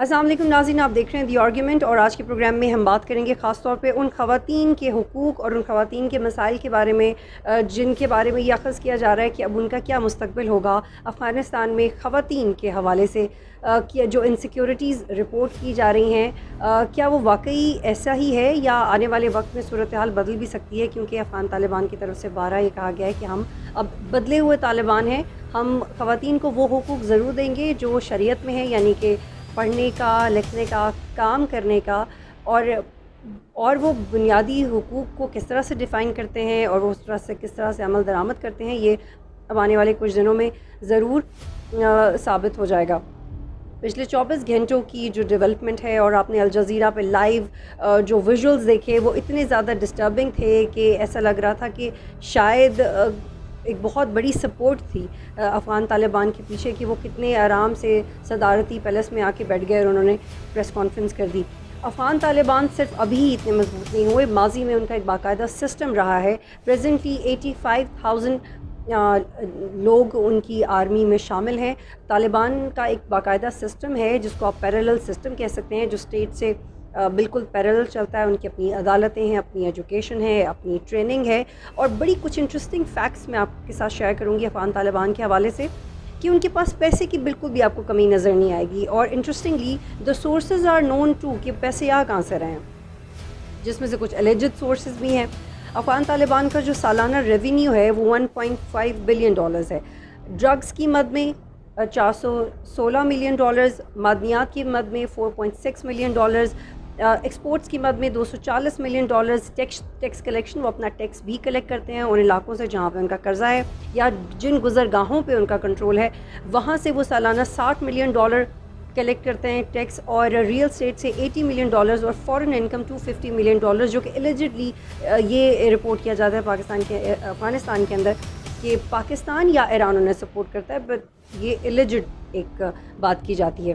السلام علیکم ناظرین، آپ دیکھ رہے ہیں دی آرگیومنٹ، اور آج کے پروگرام میں ہم بات کریں گے خاص طور پہ ان خواتین کے حقوق اور ان خواتین کے مسائل کے بارے میں جن کے بارے میں یہ اخذ کیا جا رہا ہے کہ اب ان کا کیا مستقبل ہوگا افغانستان میں خواتین کے حوالے سے. کیا جو انسیکیورٹیز رپورٹ کی جا رہی ہیں کیا وہ واقعی ایسا ہی ہے یا آنے والے وقت میں صورتحال بدل بھی سکتی ہے، کیونکہ افغان طالبان کی طرف سے بارہا یہ کہا گیا ہے کہ ہم اب بدلے ہوئے طالبان ہیں، ہم خواتین کو وہ حقوق ضرور دیں گے جو شریعت میں ہے، یعنی کہ پڑھنے کا، لکھنے کا، کام کرنے کا، اور وہ بنیادی حقوق کو کس طرح سے ڈیفائن کرتے ہیں اور وہ اس طرح سے کس طرح سے عمل درآمد کرتے ہیں، یہ اب آنے والے کچھ دنوں میں ضرور ثابت ہو جائے گا. پچھلے 24 گھنٹوں کی جو ڈیولپمنٹ ہے، اور آپ نے الجزیرہ پہ لائیو جو ویژولز دیکھے، وہ اتنے زیادہ ڈسٹربنگ تھے کہ ایسا لگ رہا تھا کہ شاید ایک بہت بڑی سپورٹ تھی افغان طالبان کے پیچھے، کہ وہ کتنے آرام سے صدارتی پیلس میں آ کے بیٹھ گئے اور انہوں نے پریس کانفرنس کر دی. افغان طالبان صرف ابھی اتنے مضبوط نہیں ہوئے، ماضی میں ان کا ایک باقاعدہ سسٹم رہا ہے. پریزنٹلی 85,000 لوگ ان کی آرمی میں شامل ہیں. طالبان کا ایک باقاعدہ سسٹم ہے جس کو آپ پیرالل سسٹم کہہ سکتے ہیں، جو اسٹیٹ سے بالکل پیرالل چلتا ہے. ان کی اپنی عدالتیں ہیں، اپنی ایجوکیشن ہے، اپنی ٹریننگ ہے، اور بڑی کچھ انٹرسٹنگ فیکٹس میں آپ کے ساتھ شیئر کروں گی افغان طالبان کے حوالے سے، کہ ان کے پاس پیسے کی بالکل بھی آپ کو کمی نظر نہیں آئے گی. اور interestingly the sources are known to, کہ پیسے آ کہاں سے رہے ہیں، جس میں سے کچھ الیجڈ سورسز بھی ہیں. افغان طالبان کا جو سالانہ ریونیو ہے وہ $1.5 بلین ہے. ڈرگز کی مد میں $416 ملین، معدنیات کی مد میں $4.6 ملین، ایکسپورٹس کی مد میں $240 ملین. ٹیکس کلیکشن، وہ اپنا ٹیکس بھی کلیکٹ کرتے ہیں ان علاقوں سے جہاں پہ ان کا قرضہ ہے یا جن گزرگاہوں پہ ان کا کنٹرول ہے، وہاں سے وہ سالانہ $60 ملین کلیکٹ کرتے ہیں ٹیکس، اور ریئل اسٹیٹ سے $80 ملین، اور فارن انکم $250 ملین، جو کہ ایلیجڈلی یہ رپورٹ کیا جاتا ہے افغانستان کے اندر کہ پاکستان یا ایران انہیں سپورٹ کرتا ہے، بٹ یہ ایلیجڈ ایک بات کی جاتی ہے.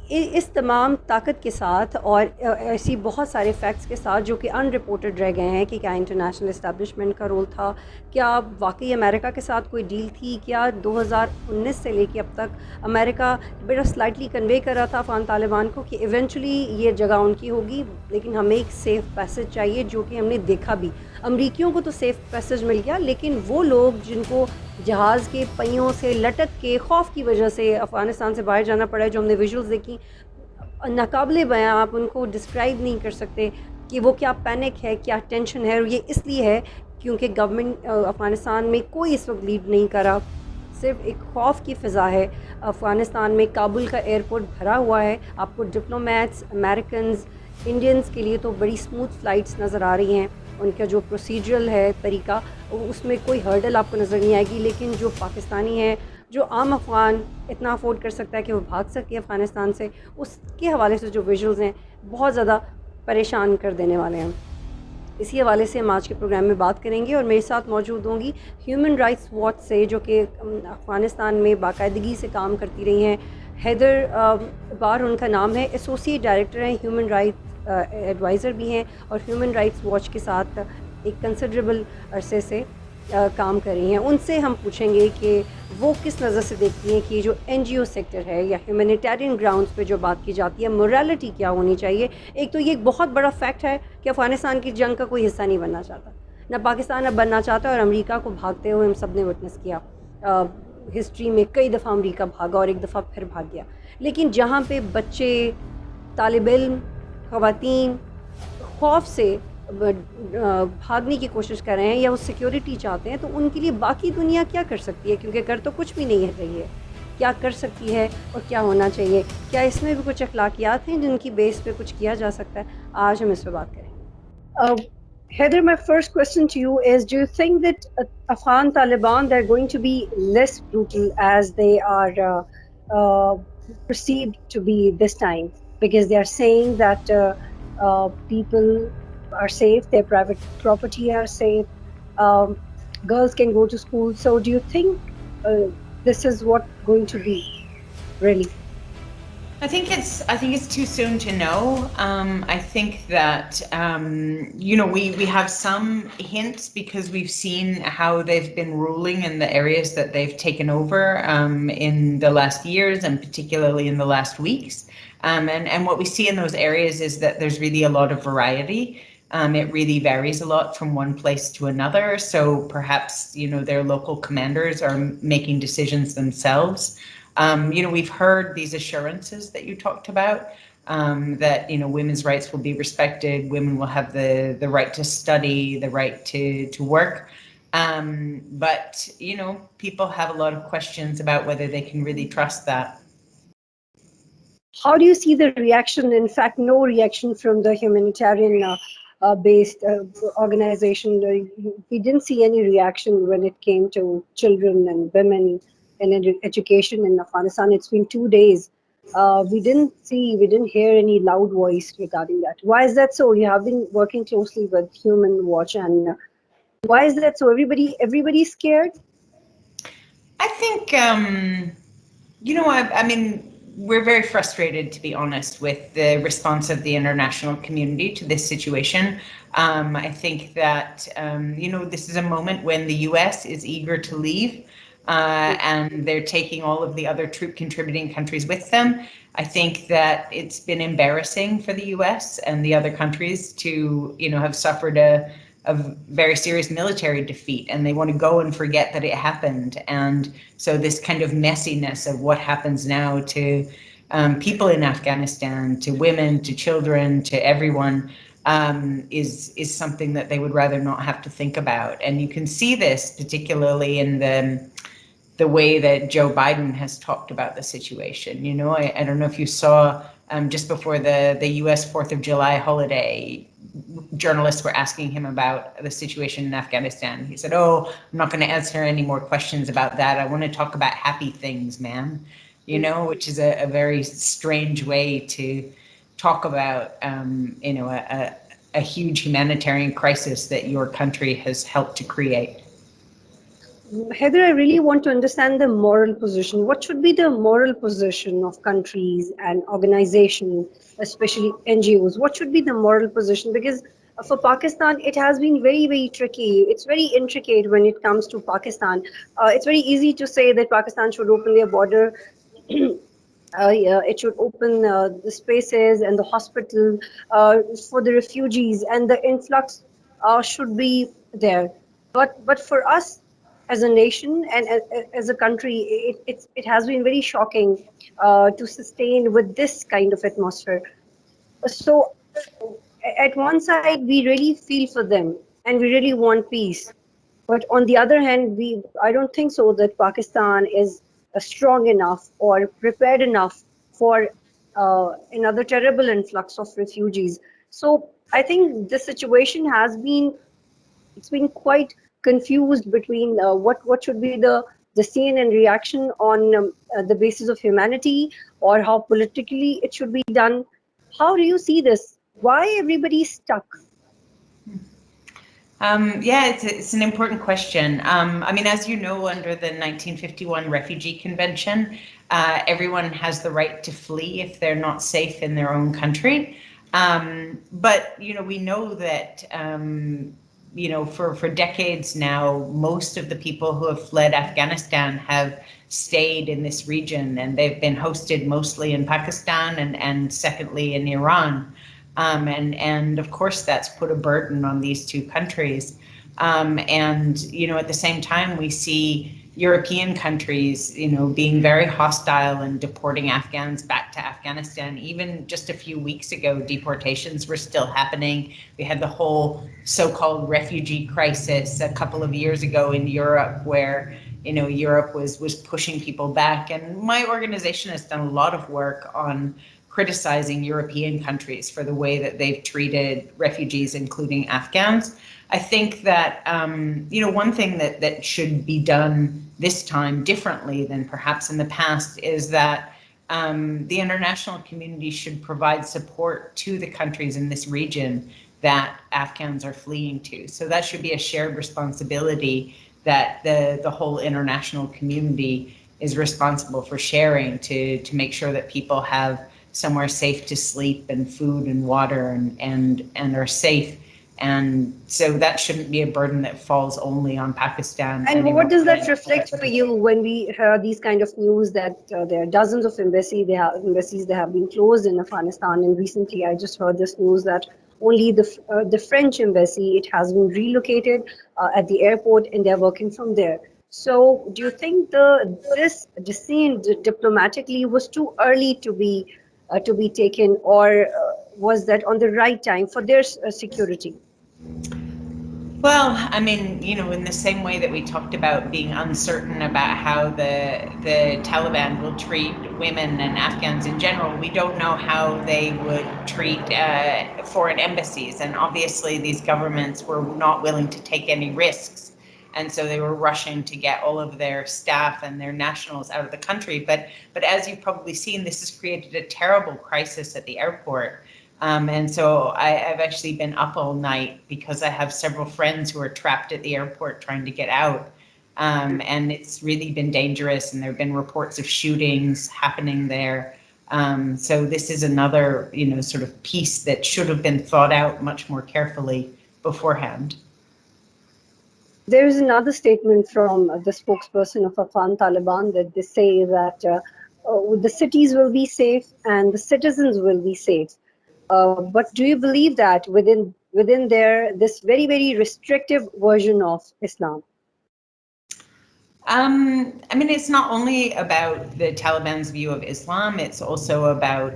اس تمام طاقت کے ساتھ اور ایسی بہت سارے فیکٹس کے ساتھ جو کہ ان رپورٹڈ رہ گئے ہیں، کہ کیا انٹرنیشنل اسٹیبلشمنٹ کا رول تھا، کیا واقعی امریکہ کے ساتھ کوئی ڈیل تھی، کیا 2019 سے لے کے اب تک امریکہ بڑا سلائٹلی کنوے کر رہا تھا افغان طالبان کو کہ ایونچولی یہ جگہ ان کی ہوگی، لیکن ہمیں ایک سیف پیسج چاہیے، جو کہ ہم نے دیکھا بھی. امریکیوں کو تو سیف پیسج مل گیا، لیکن وہ لوگ جن کو جہاز کے پہیوں سے لٹک کے خوف کی وجہ سے افغانستان سے باہر جانا پڑا ہے، جو ہم نے ویژولز دیکھی، ناقابل بیان، آپ ان کو ڈسکرائب نہیں کر سکتے کہ وہ کیا پینک ہے، کیا ٹینشن ہے. اور یہ اس لیے ہے کیونکہ گورنمنٹ افغانستان میں کوئی اس وقت لیڈ نہیں کر رہا، صرف ایک خوف کی فضا ہے. افغانستان میں کابل کا ایئرپورٹ بھرا ہوا ہے، آپ کو ڈپلومیٹس، امریکنز، انڈینز کے لیے تو بڑی سموتھ فلائٹس نظر آ رہی ہیں. ان کا جو پروسیجرل ہے طریقہ، اس میں کوئی ہرڈل آپ کو نظر نہیں آئے گی. لیکن جو پاکستانی ہیں، جو عام افغان اتنا افورڈ کر سکتا ہے کہ وہ بھاگ سکے افغانستان سے، اس کے حوالے سے جو ویژولز ہیں بہت زیادہ پریشان کر دینے والے ہیں. اسی حوالے سے ہم آج کے پروگرام میں بات کریں گے، اور میرے ساتھ موجود ہوں گی ہیومن رائٹس واچ سے، جو کہ افغانستان میں باقاعدگی سے کام کرتی رہی ہیں. حیدر بار ان کا نام ہے، ایسوسیٹ ڈائریکٹر ہیں، ہیومن رائٹس ایڈوائزر بھی ہیں، اور ہیومن رائٹس واچ کے ساتھ ایک کنسیڈریبل عرصے سے کام کر رہی ہیں. ان سے ہم پوچھیں گے کہ وہ کس نظر سے دیکھتی ہیں کہ جو این جی او سیکٹر ہے یا ہیومینیٹیرین گراؤنڈز پہ جو بات کی جاتی ہے، مورالٹی کیا ہونی چاہیے. ایک تو یہ ایک بہت بڑا فیکٹ ہے کہ افغانستان کی جنگ کا کوئی حصہ نہیں بننا چاہتا، نہ پاکستان اب بننا چاہتا، اور امریکہ کو بھاگتے ہوئے ہم سب نے وٹنس کیا. ہسٹری میں کئی دفعہ امریکہ بھاگا اور ایک دفعہ پھر بھاگ گیا. لیکن جہاں پہ بچے، طالب علم، خواتین خوف سے بھاگنے کی کوشش کر رہے ہیں یا وہ سیکیورٹی چاہتے ہیں، تو ان کے لیے باقی دنیا کیا کر سکتی ہے، کیونکہ کر تو کچھ بھی نہیں رہی ہے. کیا کر سکتی ہے اور کیا ہونا چاہیے؟ کیا اس میں بھی کچھ اخلاقیات ہیں جن کی بیس پہ کچھ کیا جا سکتا ہے؟ آج ہم اس پہ بات کریں گے. Heather, my first question to you is, do you think that Afghan Taliban, they're going to be less brutal as they are uh, perceived to be this time? Because they are saying that people are safe, their private property are safe, um, girls can go to school. So do you think this is what going to be, really? I think it's too soon to know. I think that we have some hints because we've seen how they've been ruling in the areas that they've taken over in the last years, and particularly in the last weeks. And what we see in those areas is that there's really a lot of variety. It really varies a lot from one place to another. So perhaps, their local commanders are making decisions themselves. We've heard these assurances that you talked about, that, women's rights will be respected, women will have the right to study, the right to work. But, people have a lot of questions about whether they can really trust that. How do you see the reaction? In fact, no reaction from the humanitarian based organization. We didn't see any reaction when it came to children and women and education in Afghanistan. It's been 2 days. We didn't hear any loud voice regarding that. Why is that so? You have been working closely with Human Watch, and why is that so? Everybody's scared. I think, I mean, we're very frustrated, to be honest, with the response of the international community to this situation. I think that, this is a moment when the US is eager to leave, and they're taking all of the other troop contributing countries with them. I think that it's been embarrassing for the US and the other countries to, have suffered a very serious military defeat, and they want to go and forget that it happened. And so this kind of messiness of what happens now to people in Afghanistan, to women, to children, to everyone, is something that they would rather not have to think about. And you can see this particularly in the way that Joe Biden has talked about the situation. I don't know if you saw, just before the US 4th of July holiday, journalists were asking him about the situation in Afghanistan. He said, "Oh, I'm not going to answer any more questions about that. I want to talk about happy things, man." Which is a very strange way to talk about, a huge humanitarian crisis that your country has helped to create. Heather, I really want to understand the moral position. What should be the moral position of countries and organizations, especially NGOs? What should be the moral position? Because for Pakistan, it has been very, very tricky. It's very intricate when it comes to Pakistan. It's very easy to say that Pakistan should open their border. Yeah, it should open the spaces and the hospital for the refugees, and the influx should be there. But for us as a nation and as a country, it has been very shocking to sustain with this kind of atmosphere. So at one side, we really feel for them and we really want peace. But on the other hand, I don't think so that Pakistan is strong enough or prepared enough for another terrible influx of refugees. So I think the situation has been, it's been quite confused between what should be the scene and reaction on the basis of humanity, or how politically it should be done. How do you see this? Why everybody is stuck? Yeah, it's an important question. I mean, as you know, under the 1951 Refugee Convention, everyone has the right to flee if they're not safe in their own country. But we know that for decades now, most of the people who have fled Afghanistan have stayed in this region, and they've been hosted mostly in Pakistan and secondly in Iran. And of course, that's put a burden on these two countries. And at the same time, we see European countries, being very hostile and deporting Afghans back to Afghanistan. Even just a few weeks ago, deportations were still happening. We had the whole so-called refugee crisis a couple of years ago in Europe, where Europe was pushing people back. And my organization has done a lot of work on criticizing European countries for the way that they've treated refugees, including Afghans. I think that, one thing that should be done this time differently than perhaps in the past is that the international community should provide support to the countries in this region that Afghans are fleeing to. So that should be a shared responsibility that the whole international community is responsible for sharing, to make sure that people have somewhere safe to sleep and food and water and are safe. And so that shouldn't be a burden that falls only on Pakistan And anymore. what does that reflect for you when we hear these kind of news that there are dozens of embassies that have been closed in Afghanistan? And recently, I just heard this news that only the French embassy, it has been relocated at the airport, and they're working from there. So, do you think this decision diplomatically was too early to be taken, or was that on the right time for their security? Well, I mean, in the same way that we talked about being uncertain about how the Taliban will treat women and Afghans in general, we don't know how they would treat foreign embassies. And obviously, these governments were not willing to take any risks. And so they were rushing to get all of their staff and their nationals out of the country. But as you've probably seen, this has created a terrible crisis at the airport. And so I've actually been up all night because I have several friends who are trapped at the airport trying to get out. And it's really been dangerous, and there have been reports of shootings happening there. So this is another, sort of piece that should have been thought out much more carefully beforehand. There is another statement from the spokesperson of Afghan Taliban that they say that the cities will be safe and the citizens will be safe. But do you believe that within their this very restrictive version of Islam? I mean, it's not only about the Taliban's view of Islam, it's also about,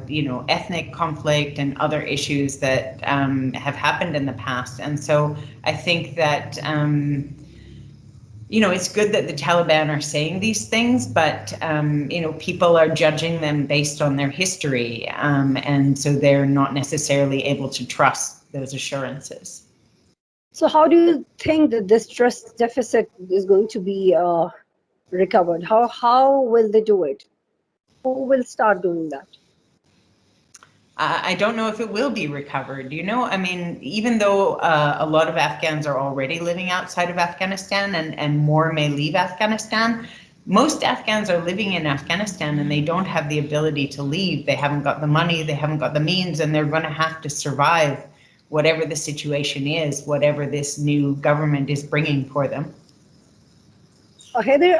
ethnic conflict and other issues that have happened in the past. And so I think that, it's good that the Taliban are saying these things, but, people are judging them based on their history. And so they're not necessarily able to trust those assurances. So how do you think that this trust deficit is going to be recovered? How will they do it? Who will start doing that? I don't know if it will be recovered. I mean, even though a lot of Afghans are already living outside of Afghanistan and more may leave Afghanistan, most Afghans are living in Afghanistan and they don't have the ability to leave. They haven't got the money, they haven't got the means, and they're going to have to survive whatever the situation is, whatever this new government is bringing for them. Heather,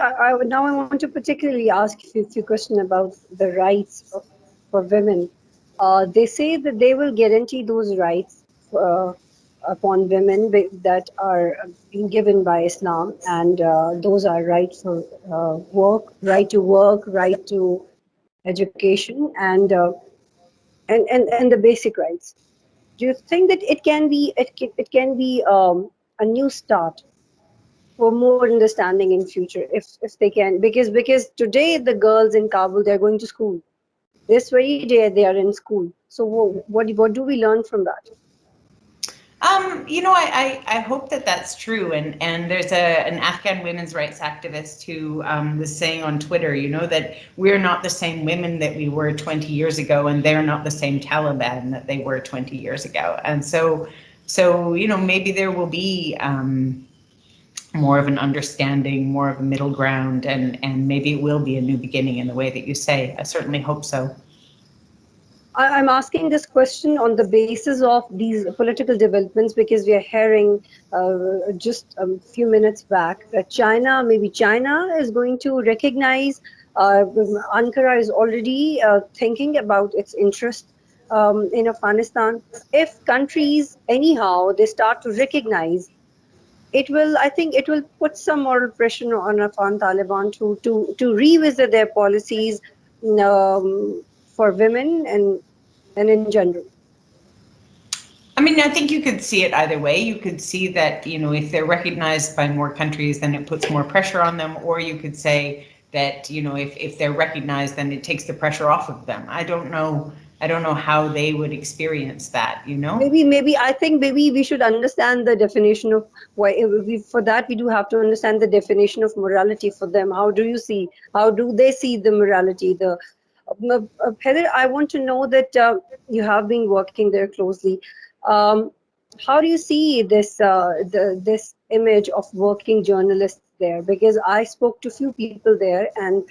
now I want to particularly ask you a few questions about the rights for women. They say that they will guarantee those rights uh, upon women that are being given by Islam, and those are right for work, right to education, and the basic rights. Do you think that it can be a new start for more understanding in future if they can, because today the girls in Kabul, they're going to school this very day, they are in school. So what do we learn from that? I hope that that's true. And there's an Afghan women's rights activist who was saying on Twitter, that we're not the same women that we were 20 years ago, and they're not the same Taliban that they were 20 years ago. And so maybe there will be more of an understanding, more of a middle ground, and maybe it will be a new beginning in the way that you say. I certainly hope so. I'm asking this question on the basis of these political developments because we are hearing just a few minutes back that maybe China is going to recognize. Ankara is already thinking about its interest in Afghanistan. If countries, anyhow, they start to recognize, I think it will put some moral pressure on Afghan Taliban to revisit their policies for women and in general. I mean, I think you could see it either way. You could see that, if they're recognized by more countries, then it puts more pressure on them. Or you could say that, if they're recognized, then it takes the pressure off of them. I don't know. I don't know how they would experience that. Maybe I think maybe we should understand the definition of why. For that, we do have to understand the definition of morality for them. How do you see? How do they see the morality? Heather, I want to know that you have been working there closely. Um, how do you see this image of working journalists there? Because I spoke to few people there, and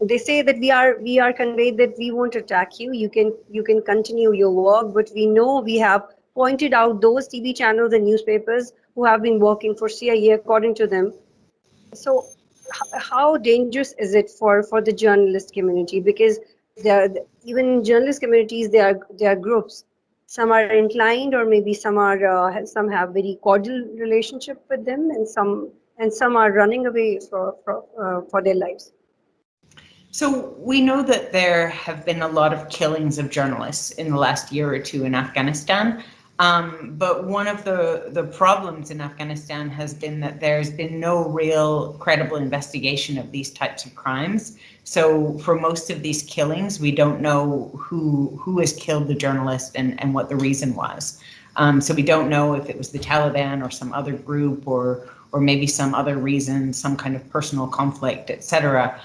They say that we are conveyed that we won't attack you. You can continue your work, but we know we have pointed out those TV channels and newspapers who have been working for CIA according to them. So how dangerous is it for the journalist community? Because there, even in journalist communities, there are groups. Some are inclined, or maybe some have very cordial relationship with them, and some are running away for their lives. So we know that there have been a lot of killings of journalists in the last year or two in Afghanistan. But one of the problems in Afghanistan has been that there's been no real credible investigation of these types of crimes. So for most of these killings, we don't know who has killed the journalist and what the reason was. So we don't know if it was the Taliban or some other group or maybe some other reason, some kind of personal conflict, etc.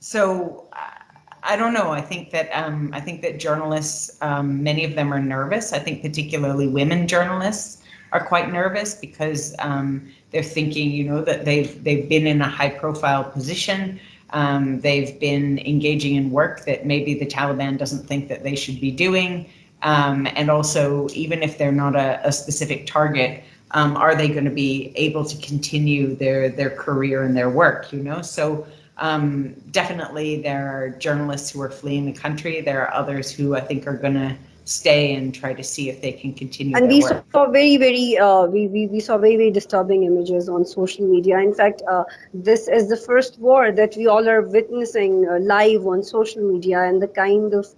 So I don't know. I think that journalists, many of them are nervous. I think particularly women journalists are quite nervous because they're thinking, that they've been in a high-profile position. They've been engaging in work that maybe the Taliban doesn't think that they should be doing. And also, even if they're not a specific target, are they going to be able to continue their career and their work? So. Definitely there are journalists who are fleeing the country. There are others who I think are going to stay and try to see if they can continue And their we work. saw we saw very disturbing images on social media. In fact, this is the first war that we all are witnessing live on social media, and the kind of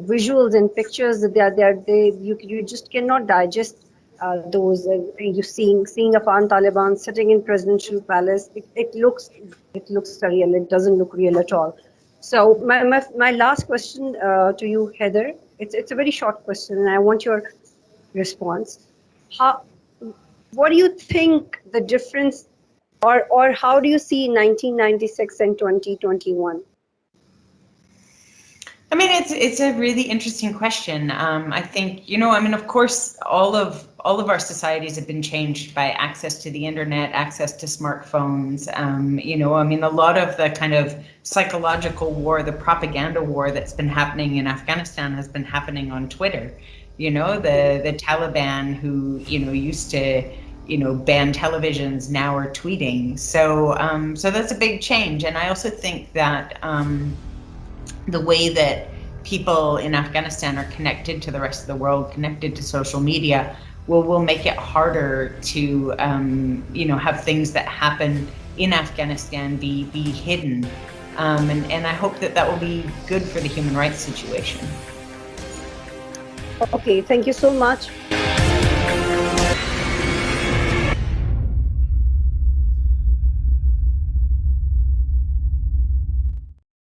visuals and pictures that you just cannot digest those. You seeing Afghan Taliban sitting in presidential palace. It looks surreal. It doesn't look real at all. So my last question to you, Heather. It's a very short question, and I want your response. How, what do you think the difference, or how do you see 1996 and 2021? I mean, it's a really interesting question. I think, of course, all of our societies have been changed by access to the internet, access to smartphones. A lot of the kind of psychological war, the propaganda war that's been happening in Afghanistan has been happening on Twitter. The Taliban who, used to, ban televisions now are tweeting. So that's a big change. And I also think that the way that people in Afghanistan are connected to the rest of the world, connected to social media, will make it harder to, have things that happen in Afghanistan be hidden. And I hope that will be good for the human rights situation. Okay, thank you so much